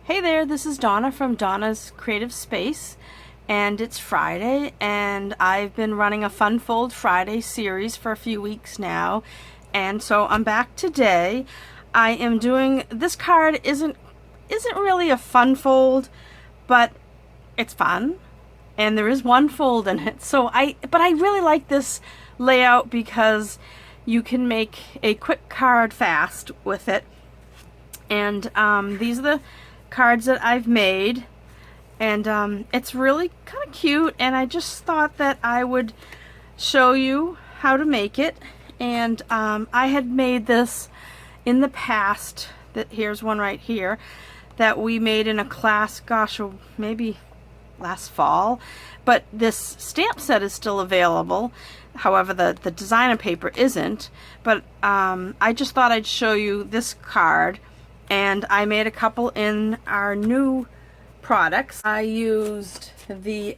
Hey there, this is Donna from Donna's Creative Space, and it's Friday, and I've been running a Fun Fold Friday series for a few weeks now, and so I'm back today. I am doing, this card isn't really a fun fold, but it's fun, and there is one fold in it. But I really like this layout because you can make a quick card fast with it. And these are the cards that I've made, and it's really kind of cute, and I just thought that I would show you how to make it. And I had made this in the past. Here's one right here that we made in a class, gosh, maybe last fall, but this stamp set is still available. However, the designer paper isn't. But I just thought I'd show you this card, and I made a couple in our new products. I used the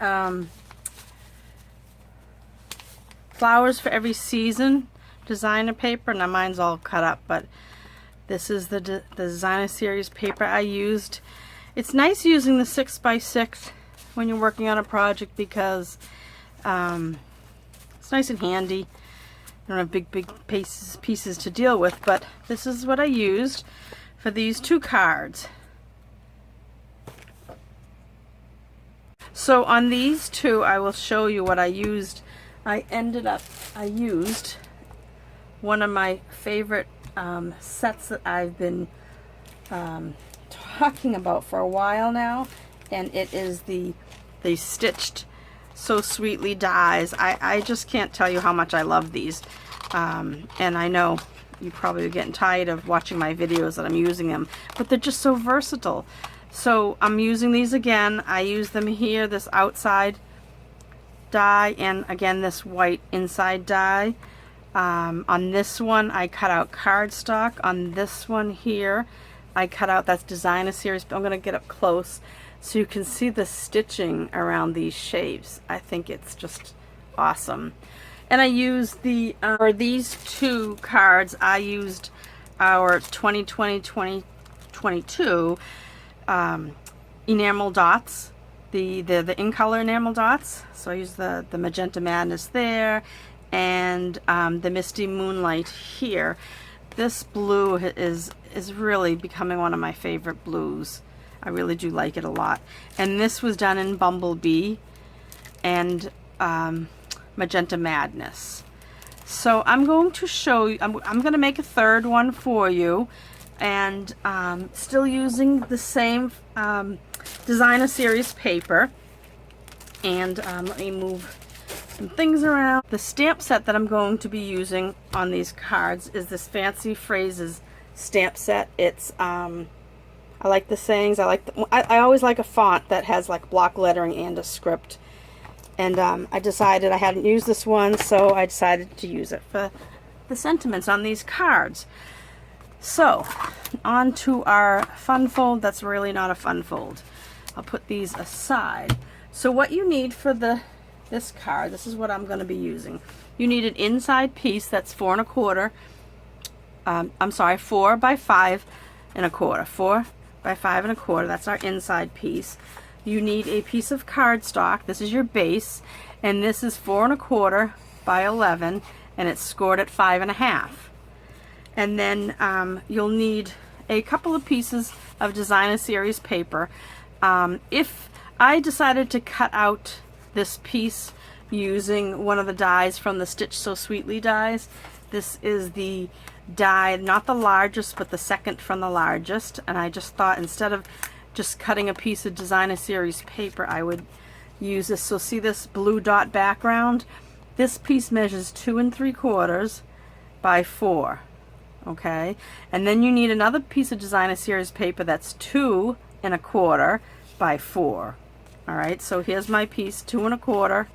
Flowers for Every Season designer paper. Now mine's all cut up, but this is the designer series paper I used. It's nice using the 6x6 when you're working on a project because it's nice and handy. You don't have big pieces to deal with, but this is what I used for these two cards. So on these two, I will show you what I used. I used one of my favorite sets that I've been talking about for a while now, and it is the Stitched So Sweetly dies. I just can't tell you how much I love these, and I know you probably are getting tired of watching my videos that I'm using them, but they're just so versatile. So I'm using these again. I use them here, this outside die, and again this white inside die. On this one I cut out cardstock. On this one here I cut out, that's designer series, but I'm going to get up close so you can see the stitching around these shapes. I think it's just awesome. And I used for these two cards, I used our 2020-2022 enamel dots, the in color enamel dots. So I used the Magenta Madness there, and the Misty Moonlight here. This blue is really becoming one of my favorite blues. I really do like it a lot. And this was done in Bumblebee and Magenta Madness. So I'm going to show you, I'm going to make a third one for you, and still using the same designer series paper. And let me move some things around. The stamp set that I'm going to be using on these cards is this Fancy Phrases stamp set. It's I like the sayings. I always like a font that has like block lettering and a script. And I decided I hadn't used this one, so I decided to use it for the sentiments on these cards. So, on to our fun fold. That's really not a fun fold. I'll put these aside. So what you need for this card, this is what I'm going to be using. You need an inside piece that's 4 1/4. I'm sorry, 4 by 5 1/4. 4 by 5 1/4. That's our inside piece. You need a piece of cardstock. This is your base, and this is 4 1/4 by 11, and it's scored at 5 1/2. And then you'll need a couple of pieces of designer series paper. If I decided to cut out this piece using one of the dies from the Stitch So Sweetly dies, this is the die, not the largest, but the second from the largest, and I just thought instead of just cutting a piece of designer series paper, I would use this. So see this blue dot background? This piece measures 2 3/4 by 4. Okay, and then you need another piece of designer series paper that's 2 1/4 by 4. All right, so here's my piece, 2 1/4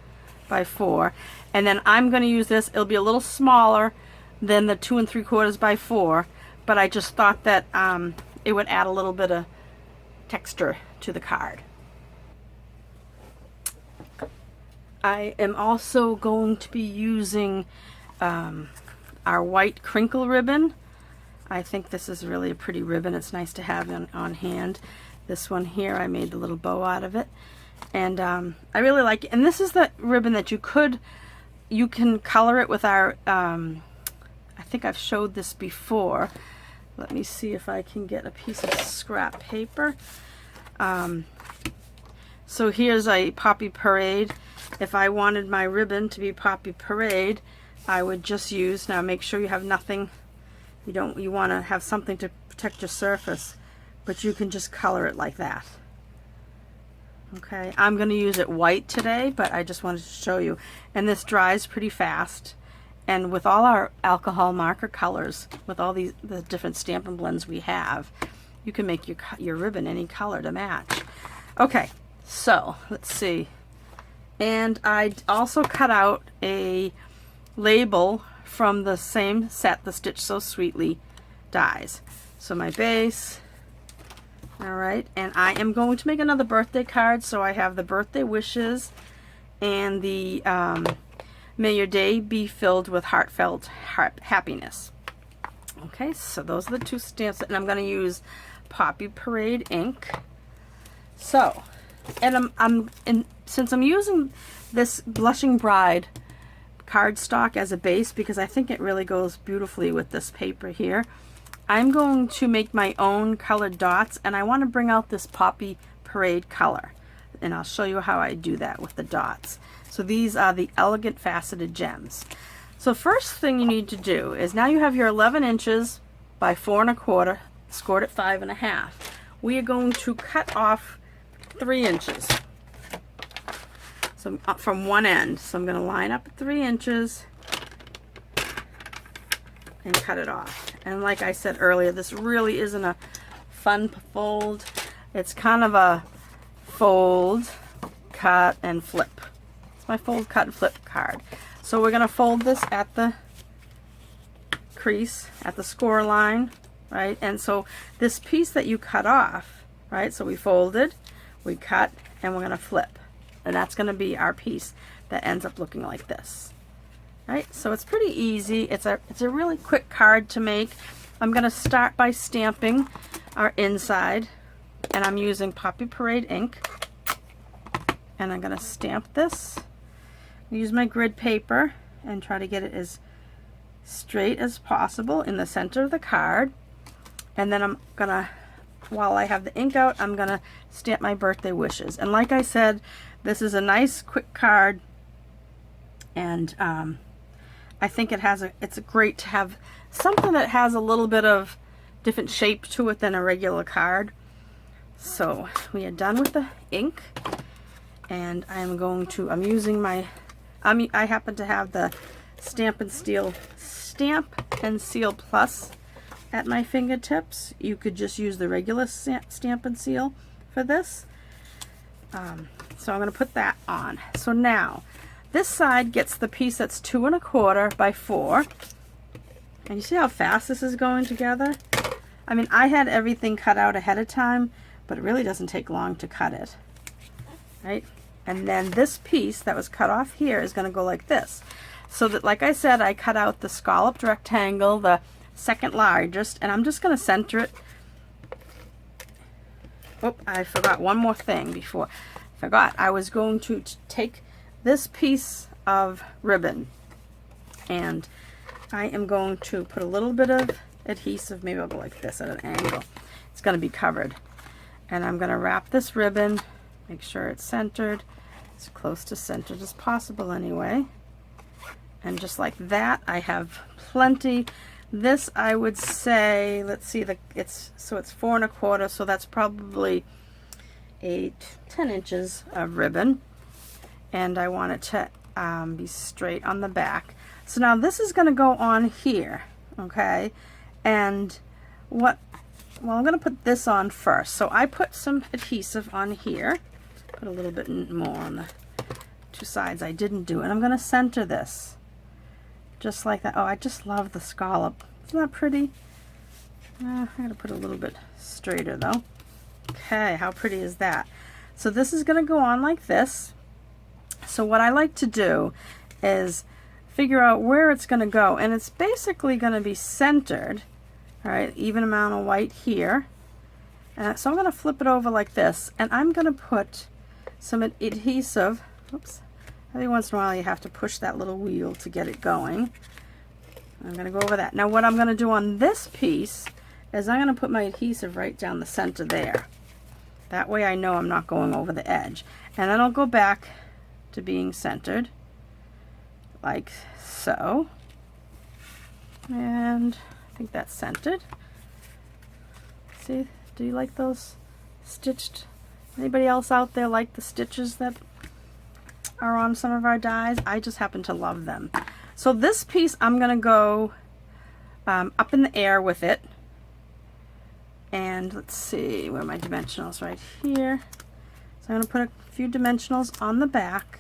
by 4, and then I'm going to use this. It'll be a little smaller than the 2 3/4 by 4, but I just thought that it would add a little bit of texture to the card. I am also going to be using our white crinkle ribbon. I think this is really a pretty ribbon. It's nice to have on hand. This one here, I made the little bow out of it. And I really like it. And this is the ribbon that you can color it with our, I think I've showed this before. Let me see if I can get a piece of scrap paper. So here's a Poppy Parade. If I wanted my ribbon to be Poppy Parade, I would just use, now make sure you have nothing, you want to have something to protect your surface, but you can just color it like that. Okay, I'm going to use it white today, but I just wanted to show you. And this dries pretty fast. And with all our alcohol marker colors, with all the different Stampin' Blends we have, you can make your ribbon any color to match. Okay, so let's see. And I also cut out a label from the same set, the Stitch So Sweetly dies. So my base. All right, and I am going to make another birthday card. So I have the birthday wishes and the may your day be filled with heartfelt happiness. Okay, so those are the two stamps, and I'm going to use Poppy Parade ink. So, and since I'm using this Blushing Bride cardstock as a base, because I think it really goes beautifully with this paper here, I'm going to make my own colored dots, and I want to bring out this Poppy Parade color. And I'll show you how I do that with the dots. So these are the Elegant Faceted Gems. So first thing you need to do is, now you have your 11 inches by 4 1/4, scored at 5 1/2. We are going to cut off 3 inches. So from one end. So I'm going to line up at 3 inches and cut it off. And like I said earlier, this really isn't a fun fold. It's kind of a fold, cut, and flip. It's my fold, cut, and flip card. So we're going to fold this at the crease, at the score line, right? And so this piece that you cut off, right? So we folded, we cut, and we're going to flip. And that's going to be our piece that ends up looking like this. Right? So it's pretty easy. It's a really quick card to make. I'm going to start by stamping our inside, and I'm using Poppy Parade ink. And I'm going to stamp this. Use my grid paper and try to get it as straight as possible in the center of the card. And then I'm going to, while I have the ink out, I'm going to stamp my birthday wishes. And like I said, this is a nice quick card, and I think it's great to have something that has a little bit of different shape to it than a regular card. So we are done with the ink, and I'm using my, I happen to have the Stamp and Seal Plus at my fingertips. You could just use the regular Stamp and Seal for this. So I'm going to put that on. So now, this side gets the piece that's 2 1/4 by 4. And you see how fast this is going together? I mean, I had everything cut out ahead of time, but it really doesn't take long to cut it. Right? And then this piece that was cut off here is going to go like this. So that, like I said, I cut out the scalloped rectangle, the second largest, and I'm just going to center it. Oh, I forgot one more thing before. I was going to take this piece of ribbon, and I am going to put a little bit of adhesive, maybe I'll go like this at an angle. It's going to be covered. And I'm going to wrap this ribbon, make sure it's centered, as close to centered as possible anyway. And just like that, I have plenty. This, I would say, let's see, it's 4 1/4, so that's probably 10 inches of ribbon. And I want it to be straight on the back. So now this is going to go on here, okay? And well, I'm going to put this on first. So I put some adhesive on here. Put a little bit more on the two sides. I didn't do it. And I'm going to center this just like that. Oh, I just love the scallop. Isn't that pretty? I got to put a little bit straighter though. Okay, how pretty is that? So this is going to go on like this. So what I like to do is figure out where it's going to go, and it's basically going to be centered. All right, even amount of white here, So I'm going to flip it over like this, and I'm going to put some adhesive. Oops. Every once in a while you have to push that little wheel to get it going. I'm going to go over that. Now what I'm going to do on this piece is I'm going to put my adhesive right down the center there. That way I know I'm not going over the edge. And then I'll go back to being centered, like so. And I think that's centered. See, do you like those stitched? Anybody else out there like the stitches that are on some of our dies? I just happen to love them. So this piece I'm going to go up in the air with it. And let's see, where are my dimensionals? Right here. So I'm going to put a few dimensionals on the back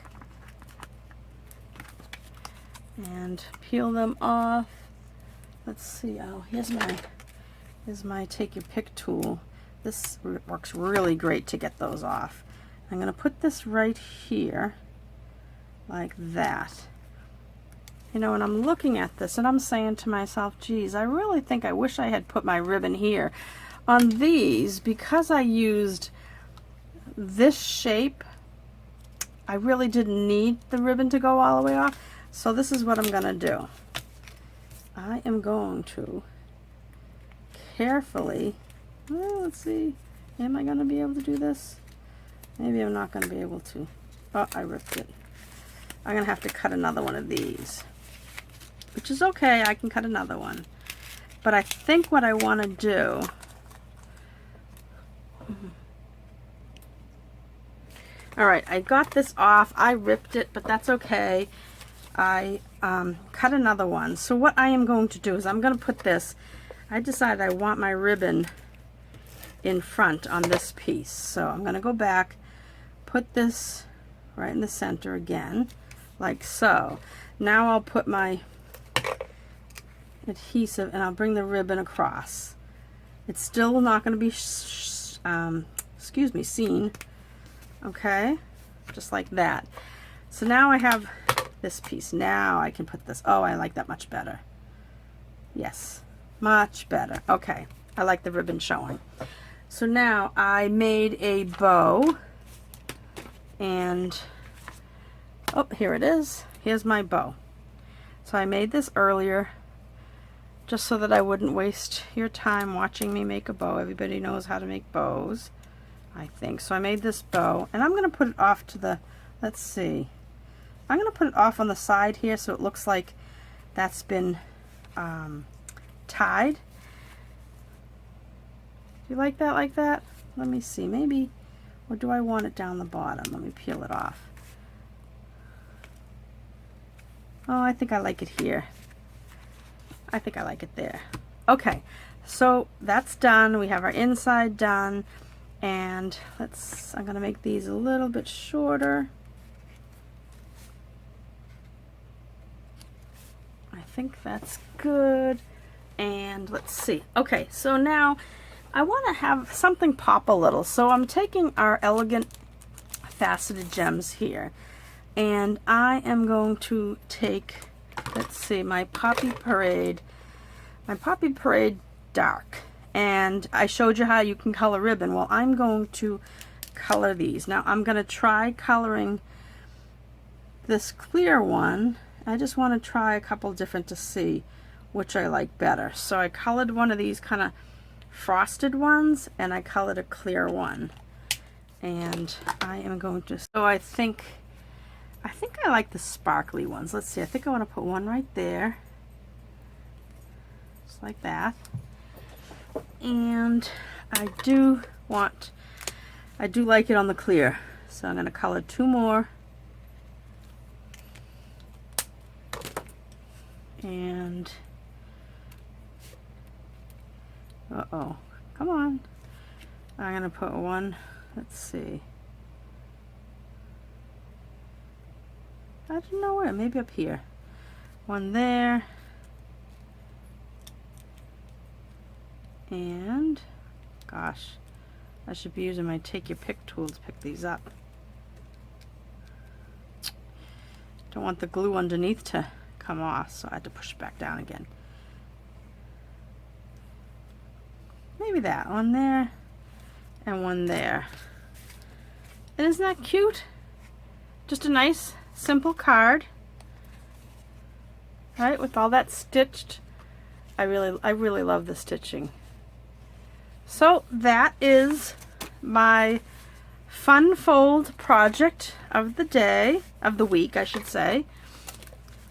and peel them off. Let's see, oh, here's my take your pick tool. This works really great to get those off. I'm going to put this right here like that. You know, and I'm looking at this and I'm saying to myself, geez, I really think I wish I had put my ribbon here. On these, because I used this shape, I really didn't need the ribbon to go all the way off. So this is what I'm going to do. I am going to carefully, let's see, am I going to be able to do this? Maybe I'm not going to be able to. Oh, I ripped it. I'm going to have to cut another one of these, which is okay. I can cut another one. But I think what I want to do, all right, I got this off. I ripped it, but that's okay. I cut another one. So what I am going to do is I'm going to put this, I decided I want my ribbon in front on this piece. So I'm going to go back, put this right in the center again, like so. Now I'll put my adhesive and I'll bring the ribbon across. It's still not going to be seen. Okay, just like that. So now I have this piece. Now I can put this. Oh, I like that much better. Yes, much better. Okay, I like the ribbon showing. So now I made a bow, and oh, here it is. Here's my bow. So I made this earlier just so that I wouldn't waste your time watching me make a bow. Everybody knows how to make bows, I think. So I made this bow, and I'm going to put it off to the, let's see, I'm going to put it off on the side here so it looks like that's been tied. Do you like that like that? Let me see, maybe, or do I want it down the bottom? Let me peel it off. Oh, I think I like it here. I think I like it there. Okay, so that's done. We have our inside done. And I'm going to make these a little bit shorter. I think that's good. And let's see. Okay, so now I want to have something pop a little. So I'm taking our Elegant Faceted Gems here. And I am going to take, let's see, my Poppy Parade Dark. And I showed you how you can color ribbon. Well, I'm going to color these. Now I'm going to try coloring this clear one. I just want to try a couple different to see which I like better. So I colored one of these kind of frosted ones, and I colored a clear one. And I am going to, so I think I like the sparkly ones. Let's see, I think I want to put one right there. Just like that. And I do like it on the clear. So I'm going to color two more. And, uh-oh, come on. I'm going to put one, let's see. I don't know where, maybe up here. One there. And, gosh, I should be using my take your pick tool to pick these up. Don't want the glue underneath to come off, so I had to push it back down again. Maybe that one there. and one there. And isn't that cute? Just a nice, simple card. Right, with all that stitched. I really love the stitching. So that is my fun fold project of the day, of the week, I should say.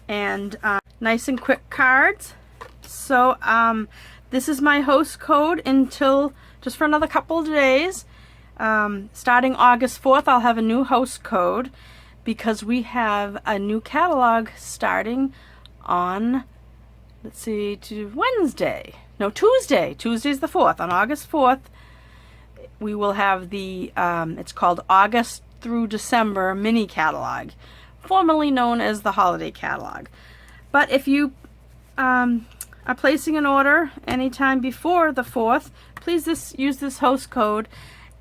And nice and quick cards. So this is my host code until just for another couple of days. Starting August 4th, I'll have a new host code because we have a new catalog starting on, let's see, to Wednesday. No, Tuesday. Tuesday's the 4th. On August 4th, we will have the, it's called August through December mini catalog, formerly known as the holiday catalog. But if you are placing an order anytime before the 4th, please use this host code,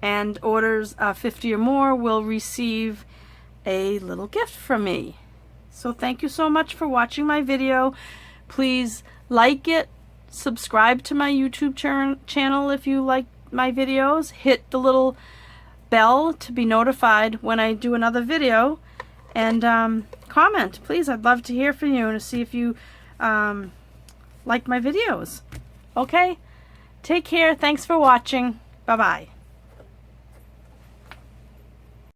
and orders 50 or more will receive a little gift from me. So thank you so much for watching my video. Please like it, subscribe to my YouTube channel if you like my videos, hit the little bell to be notified when I do another video, and comment, please. I'd love to hear from you and to see if you like my videos. Okay, take care. Thanks for watching. Bye-bye.